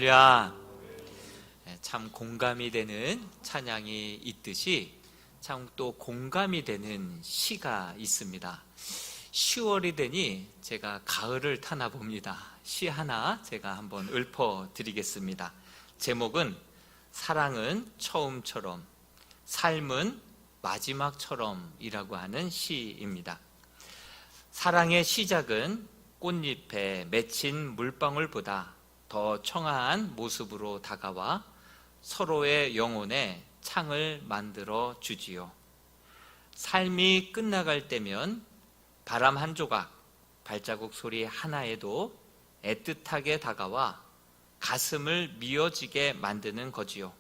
할렐루야. 참 공감이 되는 찬양이 있듯이 참 또 공감이 되는 시가 있습니다. 10월이 되니 제가 가을을 타나 봅니다. 시 하나 제가 한번 읊어드리겠습니다. 제목은 사랑은 처음처럼, 삶은 마지막처럼 이라고 하는 시입니다. 사랑의 시작은 꽃잎에 맺힌 물방울보다 더 청아한 모습으로 다가와 서로의 영혼에 창을 만들어 주지요. 삶이 끝나갈 때면 바람 한 조각, 발자국 소리 하나에도 애틋하게 다가와 가슴을 미어지게 만드는 거지요.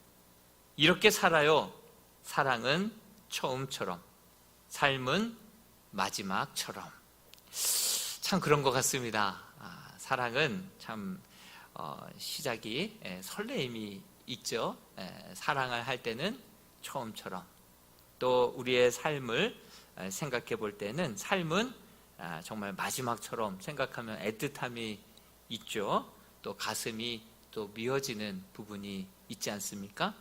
이렇게 살아요. 사랑은 처음처럼, 삶은 마지막처럼. 참 그런 것 같습니다. 사랑은 참 시작이 설레임이 있죠. 사랑을 할 때는 처음처럼, 또 우리의 삶을 생각해 볼 때는 삶은 정말 마지막처럼 생각하면 애틋함이 있죠. 또 가슴이 또 미어지는 부분이 있지 않습니까?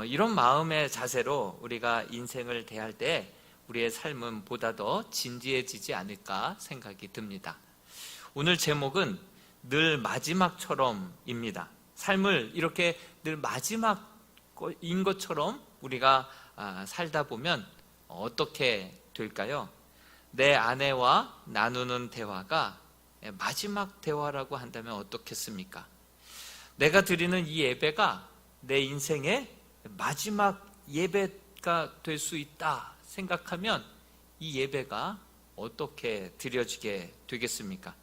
이런 마음의 자세로 우리가 인생을 대할 때 우리의 삶은 보다 더 진지해지지 않을까 생각이 듭니다. 오늘 제목은 늘 마지막처럼입니다. 삶을 이렇게 늘 마지막인 것처럼 우리가 살다 보면 어떻게 될까요? 내 아내와 나누는 대화가 마지막 대화라고 한다면 어떻겠습니까? 내가 드리는 이 예배가 내 인생의 마지막 예배가 될 수 있다 생각하면 이 예배가 어떻게 드려지게 되겠습니까?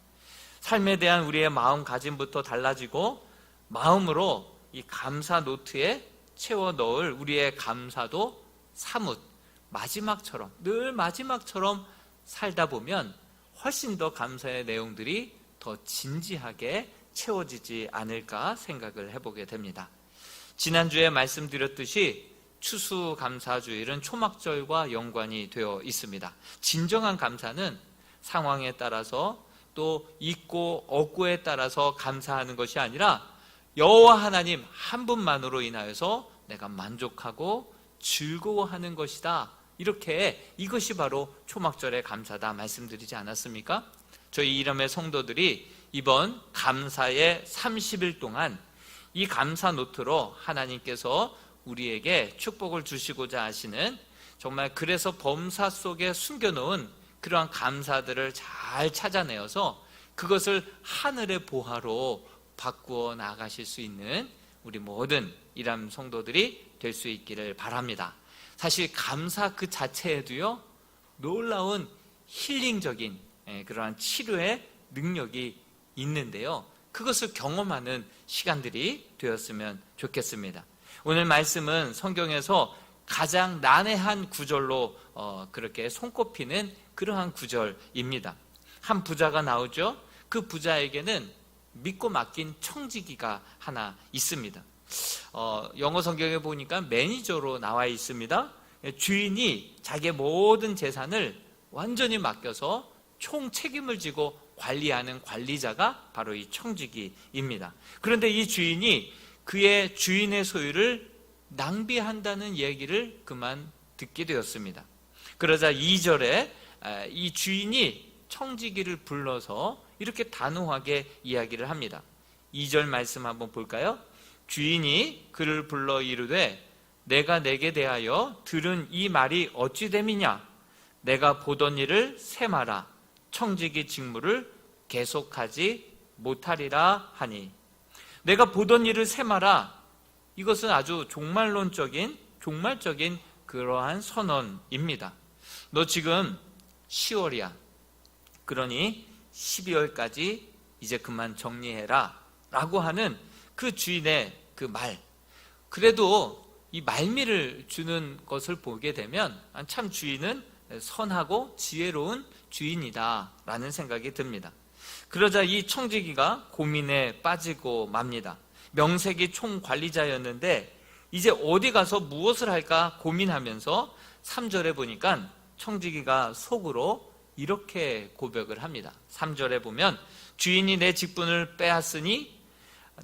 삶에 대한 우리의 마음가짐부터 달라지고 마음으로 이 감사 노트에 채워 넣을 우리의 감사도 사뭇 마지막처럼, 늘 마지막처럼 살다 보면 훨씬 더 감사의 내용들이 더 진지하게 채워지지 않을까 생각을 해보게 됩니다. 지난주에 말씀드렸듯이 추수감사주일은 초막절과 연관이 되어 있습니다. 진정한 감사는 상황에 따라서 또 있고 없고에 따라서 감사하는 것이 아니라 여호와 하나님 한 분만으로 인하여서 내가 만족하고 즐거워하는 것이다. 이렇게 이것이 바로 초막절의 감사다 말씀드리지 않았습니까? 저희 이름의 성도들이 이번 감사의 30일 동안 이 감사 노트로 하나님께서 우리에게 축복을 주시고자 하시는, 정말 그래서 범사 속에 숨겨놓은 그러한 감사들을 잘 찾아내어서 그것을 하늘의 보화로 바꾸어 나가실 수 있는 우리 모든 이람 성도들이 될 수 있기를 바랍니다. 사실 감사 그 자체에도요 놀라운 힐링적인 그러한 치료의 능력이 있는데요, 그것을 경험하는 시간들이 되었으면 좋겠습니다. 오늘 말씀은 성경에서 가장 난해한 구절로 그렇게 손꼽히는 그러한 구절입니다. 한 부자가 나오죠. 그 부자에게는 믿고 맡긴 청지기가 하나 있습니다. 영어 성경에 보니까 매니저로 나와 있습니다. 주인이 자기의 모든 재산을 완전히 맡겨서 총 책임을 지고 관리하는 관리자가 바로 이 청지기입니다. 그런데 이 주인이 그의 주인의 소유를 낭비한다는 얘기를 그만 듣게 되었습니다. 그러자 2절에 이 주인이 청지기를 불러서 이렇게 단호하게 이야기를 합니다. 2절 말씀 한번 볼까요? 주인이 그를 불러 이르되 내가 내게 대하여 들은 이 말이 어찌 됨이냐? 내가 보던 일을 세마라. 청지기 직무를 계속하지 못하리라 하니. 내가 보던 일을 세마라. 이것은 아주 종말적인 그러한 선언입니다. 너 지금 10월이야. 그러니 12월까지 이제 그만 정리해라 라고 하는 그 주인의 그 말. 그래도 이 말미를 주는 것을 보게 되면 참 주인은 선하고 지혜로운 주인이다 라는 생각이 듭니다. 그러자 이 청지기가 고민에 빠지고 맙니다. 명색이 총관리자였는데 이제 어디 가서 무엇을 할까 고민하면서 3절에 보니까 청지기가 속으로 이렇게 고백을 합니다. 3절에 보면 주인이 내 직분을 빼앗으니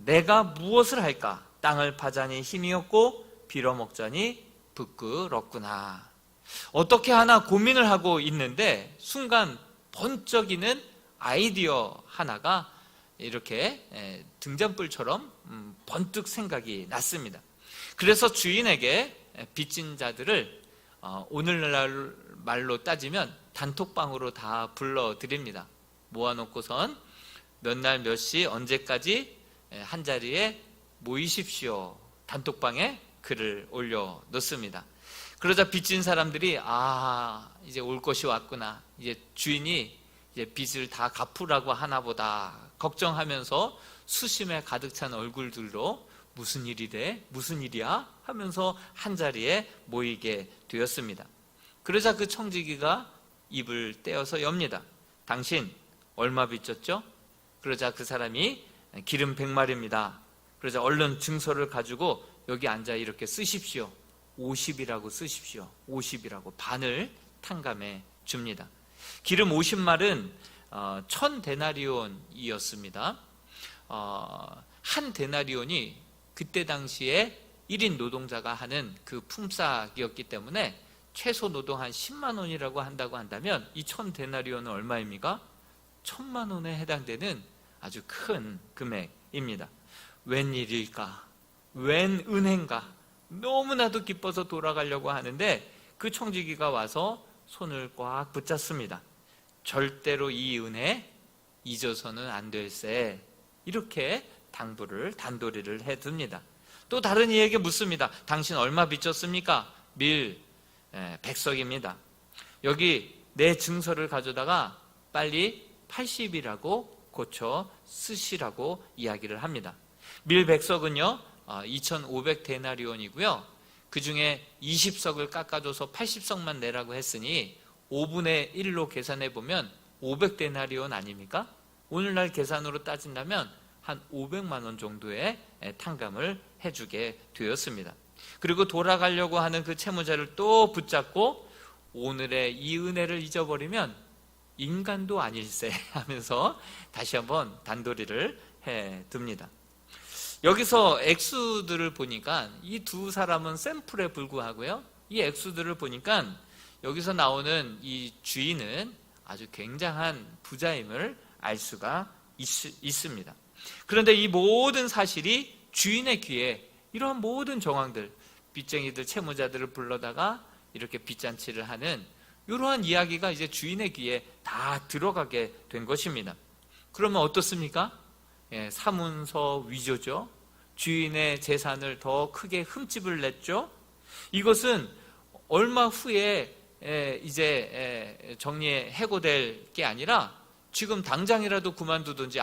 내가 무엇을 할까? 땅을 파자니 힘이 없고 빌어먹자니 부끄럽구나. 어떻게 하나 고민을 하고 있는데 순간 번쩍이는 아이디어 하나가 이렇게 등잔불처럼 번뜩 생각이 났습니다. 그래서 주인에게 빚진 자들을 오늘날 말로 따지면 단톡방으로 다 불러드립니다. 모아놓고선 몇 날 몇 시 언제까지 한 자리에 모이십시오. 단톡방에 글을 올려놓습니다. 그러자 빚진 사람들이 이제 올 것이 왔구나. 이제 주인이 이제 빚을 다 갚으라고 하나 보다 걱정하면서 수심에 가득 찬 얼굴들로 무슨 일이래? 무슨 일이야? 하면서 한자리에 모이게 되었습니다. 그러자 그 청지기가 입을 떼어서 엽니다. 당신 얼마 빚졌죠? 그러자 그 사람이 기름 100마리입니다. 그러자 얼른 증서를 가지고 여기 앉아 이렇게 쓰십시오. 50이라고 쓰십시오. 50이라고 반을 탕감해 줍니다. 기름 50말은 1000데나리온이었습니다. 한 데나리온이 그때 당시에 1인 노동자가 하는 그 품삯이었기 때문에 최소 노동 한 10만 원이라고 한다고 한다면 이 1000데나리온은 얼마입니까? 1000만 원에 해당되는 아주 큰 금액입니다. 웬일일까? 웬 은혜인가? 너무나도 기뻐서 돌아가려고 하는데 그 청지기가 와서 손을 꽉 붙잡습니다. 절대로 이 은혜 잊어서는 안 될세. 이렇게 단도리를 해둡니다. 또 다른 이에게 묻습니다. 당신 얼마 빚졌습니까? 밀 100석입니다. 여기 내 증서를 가져다가 빨리 80이라고 고쳐 쓰시라고 이야기를 합니다. 밀 100석은요 2500데나리온이고요 그 중에 20석을 깎아줘서 80석만 내라고 했으니 5분의 1로 계산해 보면 500데나리온 아닙니까? 오늘날 계산으로 따진다면 한 500만 원 정도의 탕감을 해주게 되었습니다. 그리고 돌아가려고 하는 그 채무자를 또 붙잡고 오늘의 이 은혜를 잊어버리면 인간도 아닐세 하면서 다시 한번 단도리를 해둡니다. 여기서 액수들을 보니까 이 두 사람은 샘플에 불과하고요. 이 액수들을 보니까 여기서 나오는 이 주인은 아주 굉장한 부자임을 알 수가 있습니다. 그런데 이 모든 사실이 주인의 귀에 이러한 모든 정황들, 빚쟁이들, 채무자들을 불러다가 이렇게 빚잔치를 하는 이러한 이야기가 이제 주인의 귀에 다 들어가게 된 것입니다. 그러면 어떻습니까? 사문서 위조죠. 주인의 재산을 더 크게 흠집을 냈죠. 이것은 얼마 후에 이제 정리에 해고될 게 아니라 지금 당장이라도 그만두든지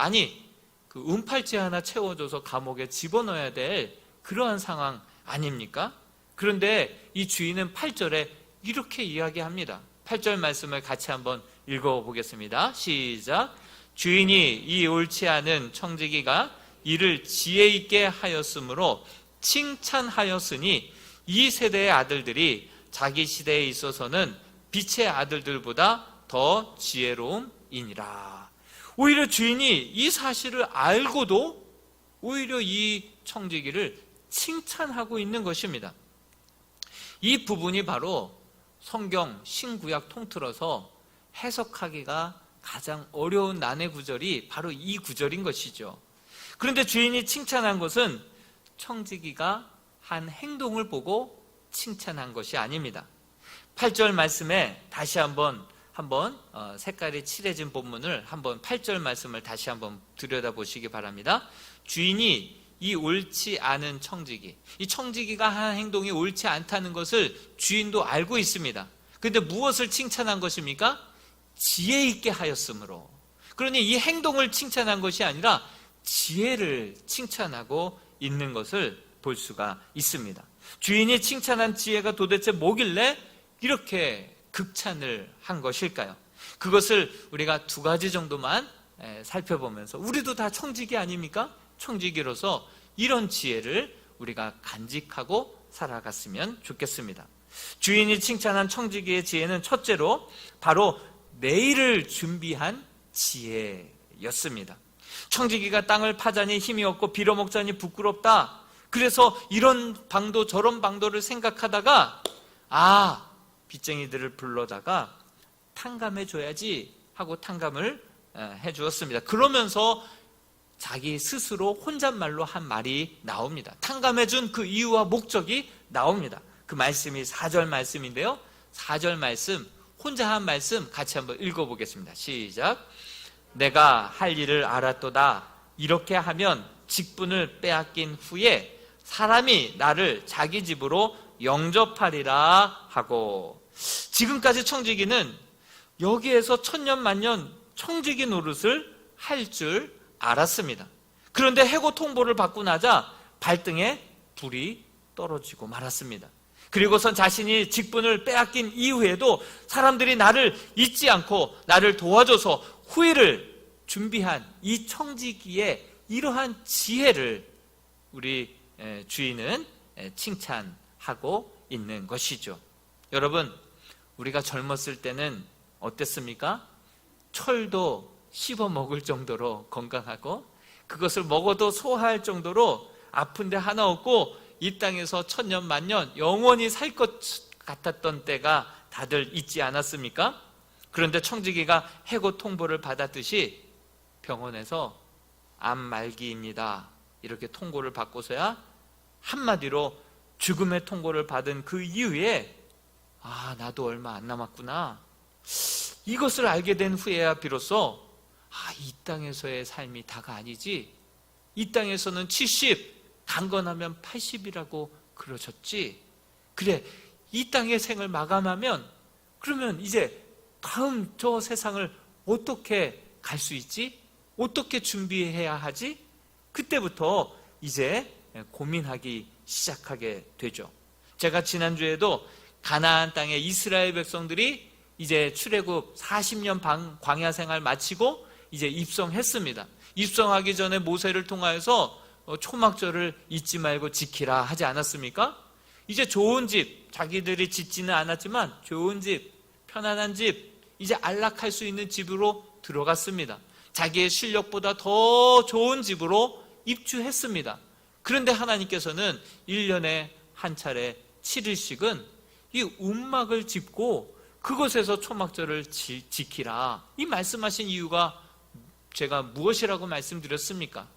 그 은팔찌 하나 채워줘서 감옥에 집어넣어야 될 그러한 상황 아닙니까? 그런데 이 주인은 8절에 이렇게 이야기합니다. 8절 말씀을 같이 한번 읽어보겠습니다. 시작. 주인이 이 옳지 않은 청지기가 이를 지혜 있게 하였으므로 칭찬하였으니 이 세대의 아들들이 자기 시대에 있어서는 빛의 아들들보다 더 지혜로움이니라. 오히려 주인이 이 사실을 알고도 오히려 이 청지기를 칭찬하고 있는 것입니다. 이 부분이 바로 성경 신구약 통틀어서 해석하기가 가장 어려운 난해 구절이 바로 이 구절인 것이죠. 그런데 주인이 칭찬한 것은 청지기가 한 행동을 보고 칭찬한 것이 아닙니다. 8절 말씀에 다시 한번 색깔이 칠해진 본문을 8절 말씀을 다시 한번 들여다보시기 바랍니다. 주인이 이 옳지 않은 청지기, 이 청지기가 한 행동이 옳지 않다는 것을 주인도 알고 있습니다. 그런데 무엇을 칭찬한 것입니까? 지혜 있게 하였으므로. 그러니 이 행동을 칭찬한 것이 아니라 지혜를 칭찬하고 있는 것을 볼 수가 있습니다. 주인이 칭찬한 지혜가 도대체 뭐길래 이렇게 극찬을 한 것일까요? 그것을 우리가 두 가지 정도만 살펴보면서 우리도 다 청지기 아닙니까? 청지기로서 이런 지혜를 우리가 간직하고 살아갔으면 좋겠습니다. 주인이 칭찬한 청지기의 지혜는 첫째로 바로 내일을 준비한 지혜였습니다. 청지기가 땅을 파자니 힘이 없고 빌어먹자니 부끄럽다. 그래서 이런 방도 저런 방도를 생각하다가 빚쟁이들을 불러다가 탕감해 줘야지 하고 탕감을 해 주었습니다. 그러면서 자기 스스로 혼잣말로 한 말이 나옵니다. 탕감해 준 그 이유와 목적이 나옵니다. 그 말씀이 4절 말씀인데요. 4절 말씀, 혼자 한 말씀 같이 한번 읽어보겠습니다. 시작. 내가 할 일을 알았도다. 이렇게 하면 직분을 빼앗긴 후에 사람이 나를 자기 집으로 영접하리라 하고, 지금까지 청지기는 여기에서 천년만년 청지기 노릇을 할 줄 알았습니다. 그런데 해고 통보를 받고 나자 발등에 불이 떨어지고 말았습니다. 그리고선 자신이 직분을 빼앗긴 이후에도 사람들이 나를 잊지 않고 나를 도와줘서 후일을 준비한 이 청지기의 이러한 지혜를 우리 주인은 칭찬하고 있는 것이죠. 여러분, 우리가 젊었을 때는 어땠습니까? 철도 씹어 먹을 정도로 건강하고 그것을 먹어도 소화할 정도로 아픈데 하나 없고 이 땅에서 천년 만년 영원히 살 것 같았던 때가 다들 있지 않았습니까? 그런데 청지기가 해고 통보를 받았듯이 병원에서 암 말기입니다 이렇게 통보를 받고서야 한마디로 죽음의 통보를 받은 그 이후에 나도 얼마 안 남았구나, 이것을 알게 된 후에야 비로소 이 땅에서의 삶이 다가 아니지, 이 땅에서는 70, 강건하면 80이라고 그러셨지, 그래 이 땅의 생을 마감하면 그러면 이제 다음 저 세상을 어떻게 갈 수 있지? 어떻게 준비해야 하지? 그때부터 이제 고민하기 시작하게 되죠. 제가 지난주에도 가나안 땅의 이스라엘 백성들이 이제 출애굽 40년 광야 생활 마치고 이제 입성했습니다. 입성하기 전에 모세를 통하여서 초막절을 잊지 말고 지키라 하지 않았습니까? 이제 좋은 집, 자기들이 짓지는 않았지만 좋은 집, 편안한 집, 이제 안락할 수 있는 집으로 들어갔습니다. 자기의 실력보다 더 좋은 집으로 입주했습니다. 그런데 하나님께서는 1년에 한 차례 7일씩은 이 움막을 짚고 그곳에서 초막절을 지키라, 이 말씀하신 이유가 제가 무엇이라고 말씀드렸습니까?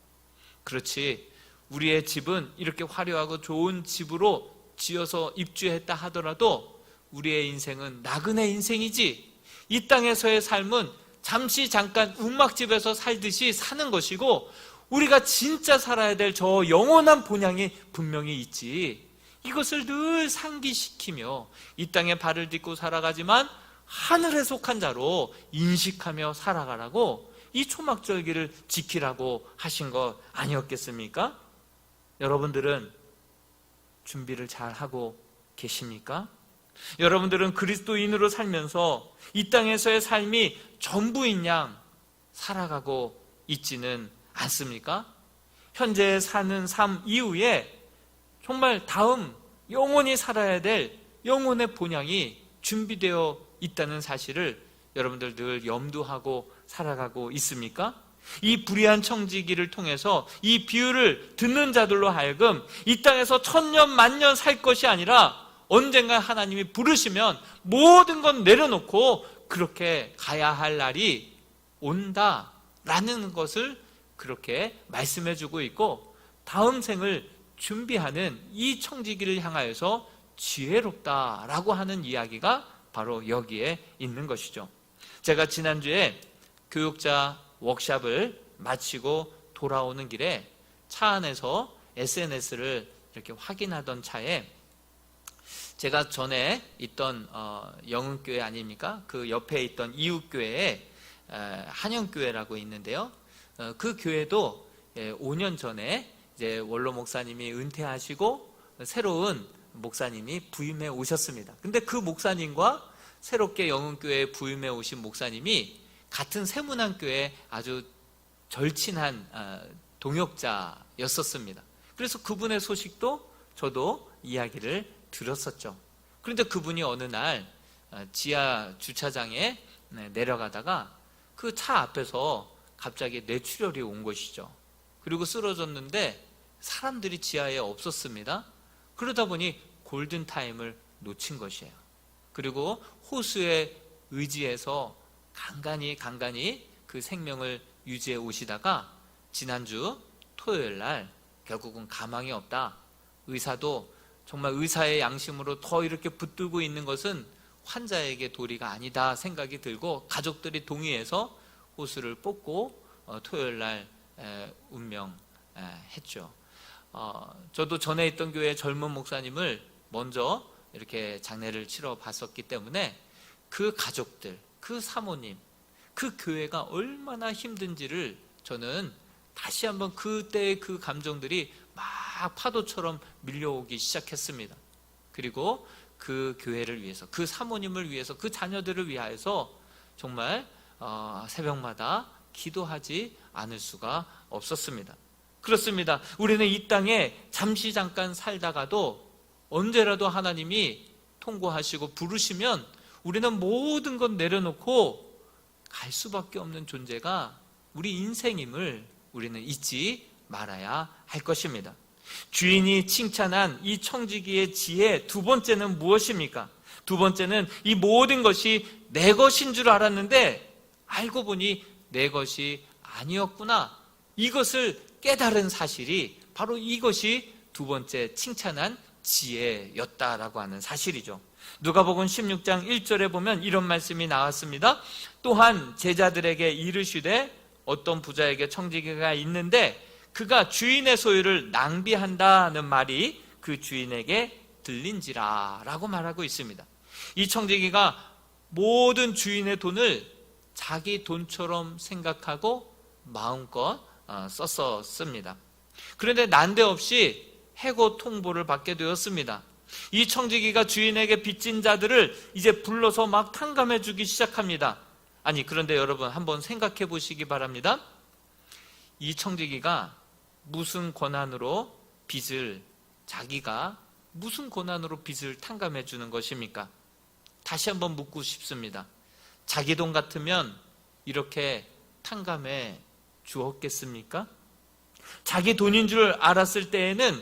그렇지, 우리의 집은 이렇게 화려하고 좋은 집으로 지어서 입주했다 하더라도 우리의 인생은 나그네 인생이지, 이 땅에서의 삶은 잠시 잠깐 움막집에서 살듯이 사는 것이고 우리가 진짜 살아야 될 저 영원한 본향이 분명히 있지, 이것을 늘 상기시키며 이 땅에 발을 딛고 살아가지만 하늘에 속한 자로 인식하며 살아가라고 이 초막절기를 지키라고 하신 것 아니었겠습니까? 여러분들은 준비를 잘 하고 계십니까? 여러분들은 그리스도인으로 살면서 이 땅에서의 삶이 전부인 양 살아가고 있지는 않습니까? 현재 사는 삶 이후에 정말 다음 영원히 살아야 될 영혼의 본향이 준비되어 있다는 사실을 여러분들 늘 염두하고 살아가고 있습니까? 이 불의한 청지기를 통해서 이 비유를 듣는 자들로 하여금 이 땅에서 천년 만년 살 것이 아니라 언젠가 하나님이 부르시면 모든 건 내려놓고 그렇게 가야 할 날이 온다라는 것을 그렇게 말씀해주고 있고, 다음 생을 준비하는 이 청지기를 향하여서 지혜롭다라고 하는 이야기가 바로 여기에 있는 것이죠. 제가 지난주에 교육자 워크숍을 마치고 돌아오는 길에 차 안에서 SNS를 이렇게 확인하던 차에 제가 전에 있던 영흥교회 아닙니까? 그 옆에 있던 이웃교회에 한영교회라고 있는데요. 그 교회도 5년 전에 이제 원로 목사님이 은퇴하시고 새로운 목사님이 부임해 오셨습니다. 근데 그 목사님과 새롭게 영흥교회에 부임해 오신 목사님이 같은 세문안교회에 아주 절친한 동역자였었습니다. 그래서 그분의 소식도 저도 이야기를 들었었죠. 그런데 그분이 어느 날 지하 주차장에 내려가다가 그 차 앞에서 갑자기 뇌출혈이 온 것이죠. 그리고 쓰러졌는데 사람들이 지하에 없었습니다. 그러다 보니 골든타임을 놓친 것이에요. 그리고 호수에 의지해서 간간히 그 생명을 유지해 오시다가 지난주 토요일 날 결국은 가망이 없다. 의사도 정말 의사의 양심으로 더 이렇게 붙들고 있는 것은 환자에게 도리가 아니다 생각이 들고 가족들이 동의해서 호수를 뽑고 토요일 날 운명했죠. 저도 전에 있던 교회 젊은 목사님을 먼저 이렇게 장례를 치러 봤었기 때문에 그 가족들, 그 사모님, 그 교회가 얼마나 힘든지를 저는 다시 한번 그때의 그 감정들이 막 파도처럼 밀려오기 시작했습니다. 그리고 그 교회를 위해서, 그 사모님을 위해서, 그 자녀들을 위하여서 정말 새벽마다 기도하지 않을 수가 없었습니다. 그렇습니다. 우리는 이 땅에 잠시 잠깐 살다가도 언제라도 하나님이 통고하시고 부르시면 우리는 모든 것 내려놓고 갈 수밖에 없는 존재가 우리 인생임을 우리는 잊지 말아야 할 것입니다. 주인이 칭찬한 이 청지기의 지혜 두 번째는 무엇입니까? 두 번째는 이 모든 것이 내 것인 줄 알았는데 알고 보니 내 것이 아니었구나. 이것을 깨달은 사실이 바로 이것이 두 번째 칭찬한 지혜였다라고 하는 사실이죠. 누가복음 16장 1절에 보면 이런 말씀이 나왔습니다. 또한 제자들에게 이르시되 어떤 부자에게 청지기가 있는데 그가 주인의 소유를 낭비한다는 말이 그 주인에게 들린지라 라고 말하고 있습니다. 이 청지기가 모든 주인의 돈을 자기 돈처럼 생각하고 마음껏 썼었습니다. 그런데 난데없이 해고 통보를 받게 되었습니다. 이 청지기가 주인에게 빚진 자들을 이제 불러서 막 탕감해 주기 시작합니다. 아니, 그런데 여러분 한번 생각해 보시기 바랍니다. 이 청지기가 무슨 권한으로 자기가 무슨 권한으로 빚을 탕감해 주는 것입니까? 다시 한번 묻고 싶습니다. 자기 돈 같으면 이렇게 탕감해 주었겠습니까? 자기 돈인 줄 알았을 때에는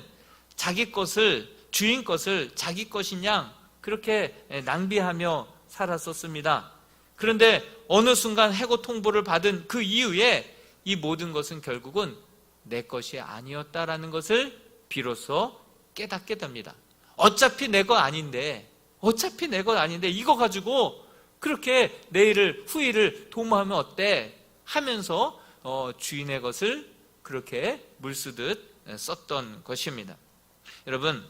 자기 것을, 주인 것을 자기 것인 양 그렇게 낭비하며 살았었습니다. 그런데 어느 순간 해고 통보를 받은 그 이후에 이 모든 것은 결국은 내 것이 아니었다라는 것을 비로소 깨닫게 됩니다. 어차피 내 것 아닌데 이거 가지고 그렇게 내일을 후일을 도모하면 어때? 하면서 주인의 것을 그렇게 물쓰듯 썼던 것입니다. 여러분,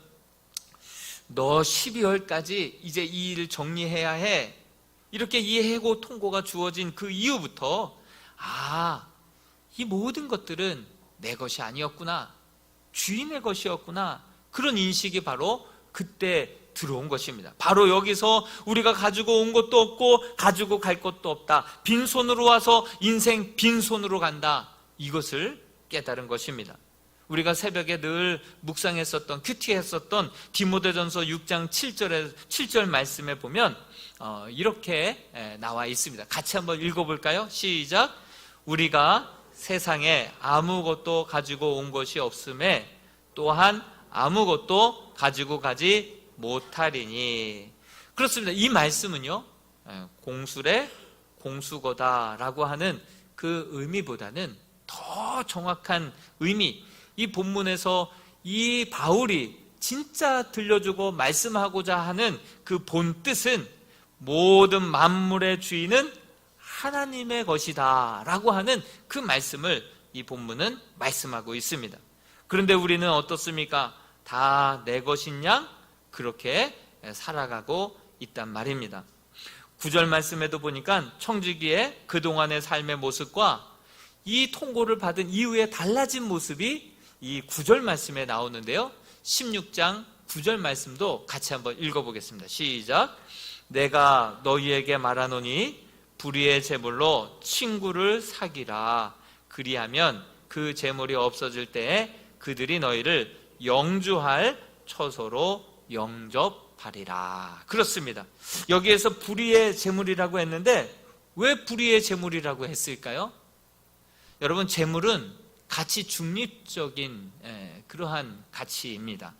너 12월까지 이제 이 일을 정리해야 해. 이렇게 이 해고 통고가 주어진 그 이후부터 이 모든 것들은 내 것이 아니었구나, 주인의 것이었구나, 그런 인식이 바로 그때 들어온 것입니다. 바로 여기서 우리가 가지고 온 것도 없고 가지고 갈 것도 없다, 빈손으로 와서 인생 빈손으로 간다, 이것을 깨달은 것입니다. 우리가 새벽에 늘 묵상했었던, 큐티했었던 디모데전서 6장 7절 말씀에 보면 이렇게 나와 있습니다. 같이 한번 읽어볼까요? 시작. 우리가 세상에 아무것도 가지고 온 것이 없음에 또한 아무것도 가지고 가지 못하리니. 그렇습니다. 이 말씀은요, 공술의 공수거다라고 하는 그 의미보다는 더 정확한 의미, 이 본문에서 이 바울이 진짜 들려주고 말씀하고자 하는 그 본뜻은 모든 만물의 주인은 하나님의 것이다 라고 하는 그 말씀을 이 본문은 말씀하고 있습니다. 그런데 우리는 어떻습니까? 다 내 것인 양 그렇게 살아가고 있단 말입니다. 9절 말씀에도 보니까 청지기의 그동안의 삶의 모습과 이 통고를 받은 이후에 달라진 모습이 이 9절 말씀에 나오는데요, 16장 9절 말씀도 같이 한번 읽어보겠습니다. 시작. 내가 너희에게 말하노니 불의의 제물로 친구를 사기라. 그리하면 그 제물이 없어질 때에 그들이 너희를 영주할 처소로 영접하리라. 그렇습니다. 여기에서 불의의 제물이라고 했는데 왜 불의의 제물이라고 했을까요? 여러분, 재물은 가치 중립적인 그러한 가치입니다.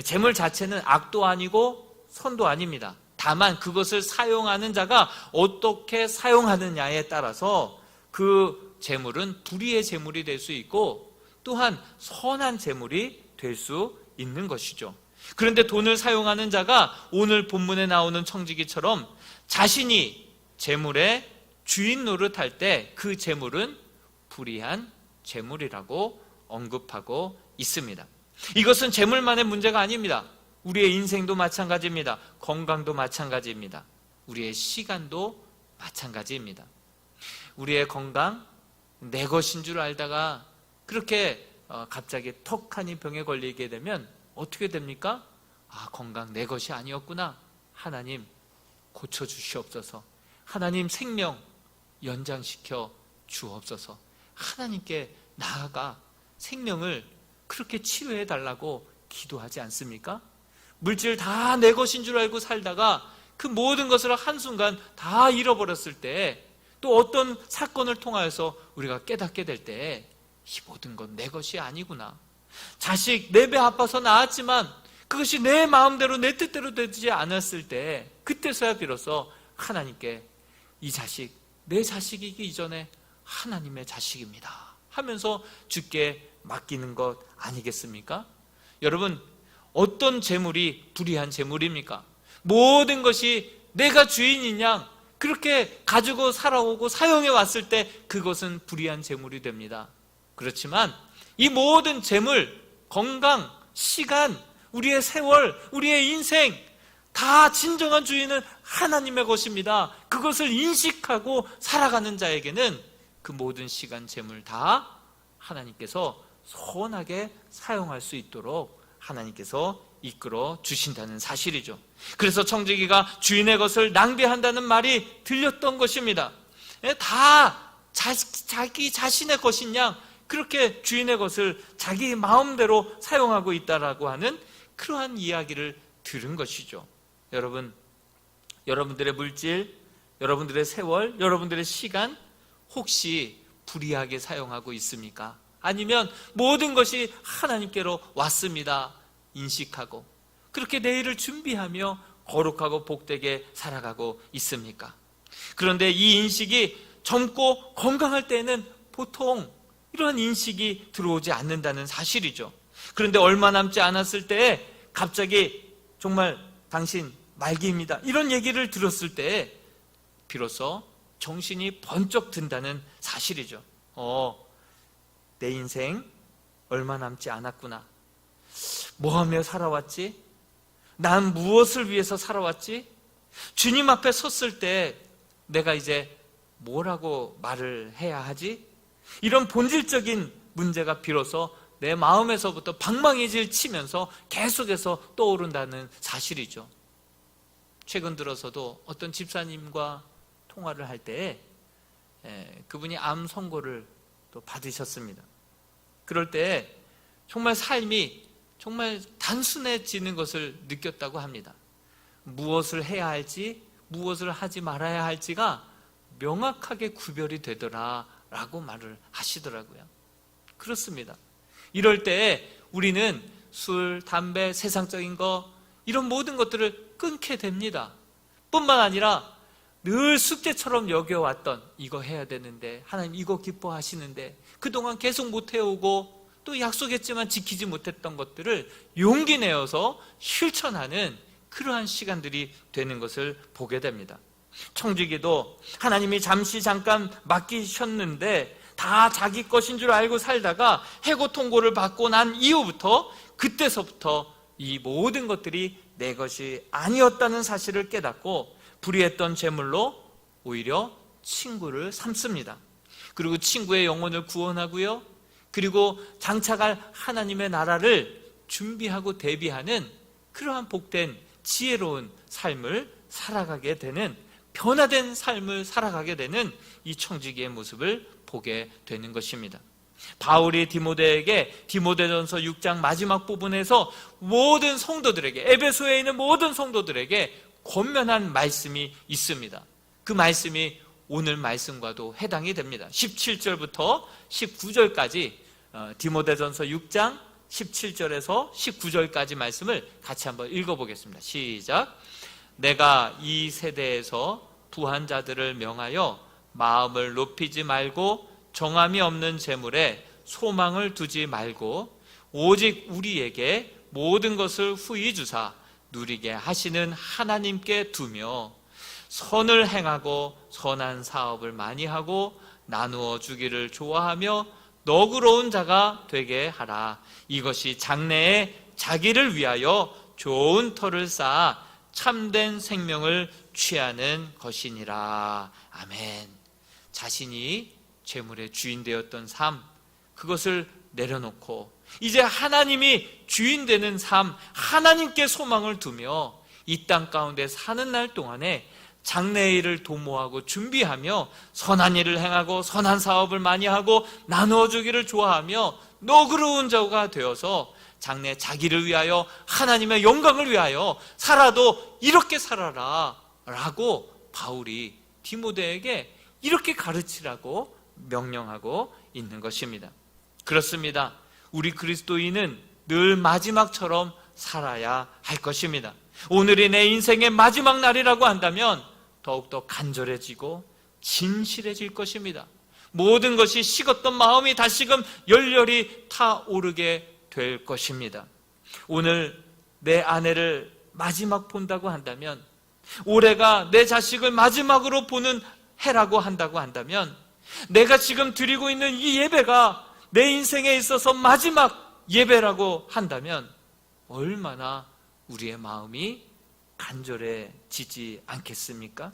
재물 자체는 악도 아니고 선도 아닙니다. 다만 그것을 사용하는 자가 어떻게 사용하느냐에 따라서 그 재물은 불의의 재물이 될 수 있고 또한 선한 재물이 될 수 있는 것이죠. 그런데 돈을 사용하는 자가 오늘 본문에 나오는 청지기처럼 자신이 재물의 주인 노릇할 때 그 재물은 불의한 재물이라고 언급하고 있습니다. 이것은 재물만의 문제가 아닙니다. 우리의 인생도 마찬가지입니다. 건강도 마찬가지입니다. 우리의 시간도 마찬가지입니다. 우리의 건강, 내 것인 줄 알다가 그렇게 갑자기 턱하니 병에 걸리게 되면 어떻게 됩니까? 건강 내 것이 아니었구나. 하나님 고쳐주시옵소서. 하나님 생명 연장시켜 주옵소서. 하나님께 나아가 생명을 그렇게 치료해 달라고 기도하지 않습니까? 물질 다 내 것인 줄 알고 살다가 그 모든 것을 한순간 다 잃어버렸을 때, 또 어떤 사건을 통하여서 우리가 깨닫게 될 때 이 모든 건 내 것이 아니구나. 자식 내 배 아파서 낳았지만 그것이 내 마음대로 내 뜻대로 되지 않았을 때, 그때서야 비로소 하나님께 이 자식 내 자식이기 이전에 하나님의 자식입니다 하면서 주께 맡기는 것 아니겠습니까? 여러분, 어떤 재물이 불의한 재물입니까? 모든 것이 내가 주인인 양 그렇게 가지고 살아오고 사용해 왔을 때 그것은 불의한 재물이 됩니다. 그렇지만 이 모든 재물, 건강, 시간, 우리의 세월, 우리의 인생 다 진정한 주인은 하나님의 것입니다. 그것을 인식하고 살아가는 자에게는 그 모든 시간, 재물 다 하나님께서 선하게 사용할 수 있도록 하나님께서 이끌어 주신다는 사실이죠. 그래서 청지기가 주인의 것을 낭비한다는 말이 들렸던 것입니다. 다 자기 자신의 것인 양 그렇게 주인의 것을 자기 마음대로 사용하고 있다라고 하는 그러한 이야기를 들은 것이죠. 여러분, 여러분들의 물질, 여러분들의 세월, 여러분들의 시간 혹시 불의하게 사용하고 있습니까? 아니면 모든 것이 하나님께로 왔습니다 인식하고 그렇게 내일을 준비하며 거룩하고 복되게 살아가고 있습니까? 그런데 이 인식이 젊고 건강할 때는 보통 이러한 인식이 들어오지 않는다는 사실이죠. 그런데 얼마 남지 않았을 때 갑자기 정말 당신 말기입니다 이런 얘기를 들었을 때 비로소 정신이 번쩍 든다는 사실이죠. 내 인생 얼마 남지 않았구나. 뭐 하며 살아왔지? 난 무엇을 위해서 살아왔지? 주님 앞에 섰을 때 내가 이제 뭐라고 말을 해야 하지? 이런 본질적인 문제가 비로소 내 마음에서부터 방망이질 치면서 계속해서 떠오른다는 사실이죠. 최근 들어서도 어떤 집사님과 통화를 할 때 그분이 암 선고를 또 받으셨습니다. 그럴 때 정말 삶이 정말 단순해지는 것을 느꼈다고 합니다. 무엇을 해야 할지, 무엇을 하지 말아야 할지가 명확하게 구별이 되더라라고 말을 하시더라고요. 그렇습니다. 이럴 때 우리는 술, 담배, 세상적인 것 이런 모든 것들을 끊게 됩니다. 뿐만 아니라 늘 숙제처럼 여겨왔던 이거 해야 되는데 하나님 이거 기뻐하시는데 그동안 계속 못 해오고 또 약속했지만 지키지 못했던 것들을 용기 내어서 실천하는 그러한 시간들이 되는 것을 보게 됩니다. 청지기도 하나님이 잠깐 맡기셨는데 다 자기 것인 줄 알고 살다가 해고 통고를 받고 난 이후부터 그때서부터 이 모든 것들이 내 것이 아니었다는 사실을 깨닫고 불의했던 재물로 오히려 친구를 삼습니다. 그리고 친구의 영혼을 구원하고요. 그리고 장차갈 하나님의 나라를 준비하고 대비하는 그러한 복된 지혜로운 삶을 살아가게 되는 변화된 삶을 살아가게 되는 이 청지기의 모습을 보게 되는 것입니다. 바울이 디모데에게 디모데전서 6장 마지막 부분에서 모든 성도들에게 에베소에 있는 모든 성도들에게 권면한 말씀이 있습니다. 그 말씀이 오늘 말씀과도 해당이 됩니다. 17절부터 19절까지 디모데전서 6장 17절에서 19절까지 말씀을 같이 한번 읽어보겠습니다. 시작. 내가 이 세대에서 부한 자들을 명하여 마음을 높이지 말고 정함이 없는 재물에 소망을 두지 말고 오직 우리에게 모든 것을 후히 주사 누리게 하시는 하나님께 두며 선을 행하고 선한 사업을 많이 하고 나누어 주기를 좋아하며 너그러운 자가 되게 하라. 이것이 장래에 자기를 위하여 좋은 터를 쌓아 참된 생명을 취하는 것이니라. 아멘. 자신이 재물의 주인 되었던 삶, 그것을 내려놓고 이제 하나님이 주인 되는 삶, 하나님께 소망을 두며 이 땅 가운데 사는 날 동안에 장래의 일을 도모하고 준비하며 선한 일을 행하고 선한 사업을 많이 하고 나누어 주기를 좋아하며 너그러운 자가 되어서 장래 자기를 위하여 하나님의 영광을 위하여 살아도 이렇게 살아라 라고 바울이 디모데에게 이렇게 가르치라고 명령하고 있는 것입니다. 그렇습니다. 우리 그리스도인은 늘 마지막처럼 살아야 할 것입니다. 오늘이 내 인생의 마지막 날이라고 한다면 더욱더 간절해지고 진실해질 것입니다. 모든 것이 식었던 마음이 다시금 열렬히 타오르게 될 것입니다. 오늘 내 아내를 마지막 본다고 한다면, 올해가 내 자식을 마지막으로 보는 해라고 한다고 한다면, 내가 지금 드리고 있는 이 예배가 내 인생에 있어서 마지막 예배라고 한다면 얼마나 우리의 마음이 간절해지지 않겠습니까?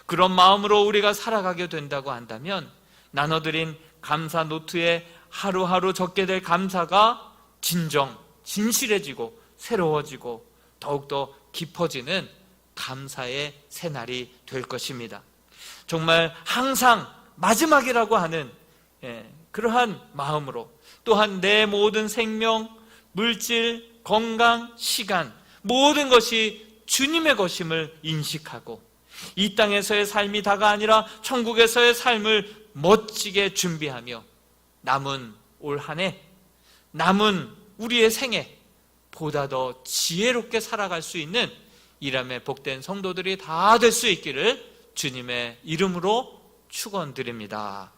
그런 마음으로 우리가 살아가게 된다고 한다면 나눠드린 감사 노트에 하루하루 적게 될 감사가 진실해지고 새로워지고 더욱더 깊어지는 감사의 새날이 될 것입니다. 정말 항상 마지막이라고 하는 그러한 마음으로, 또한 내 모든 생명, 물질, 건강, 시간, 모든 것이 주님의 것임을 인식하고 이 땅에서의 삶이 다가 아니라 천국에서의 삶을 멋지게 준비하며 남은 올 한 해, 남은 우리의 생애 보다 더 지혜롭게 살아갈 수 있는 이람의 복된 성도들이 다 될 수 있기를 주님의 이름으로 축원드립니다.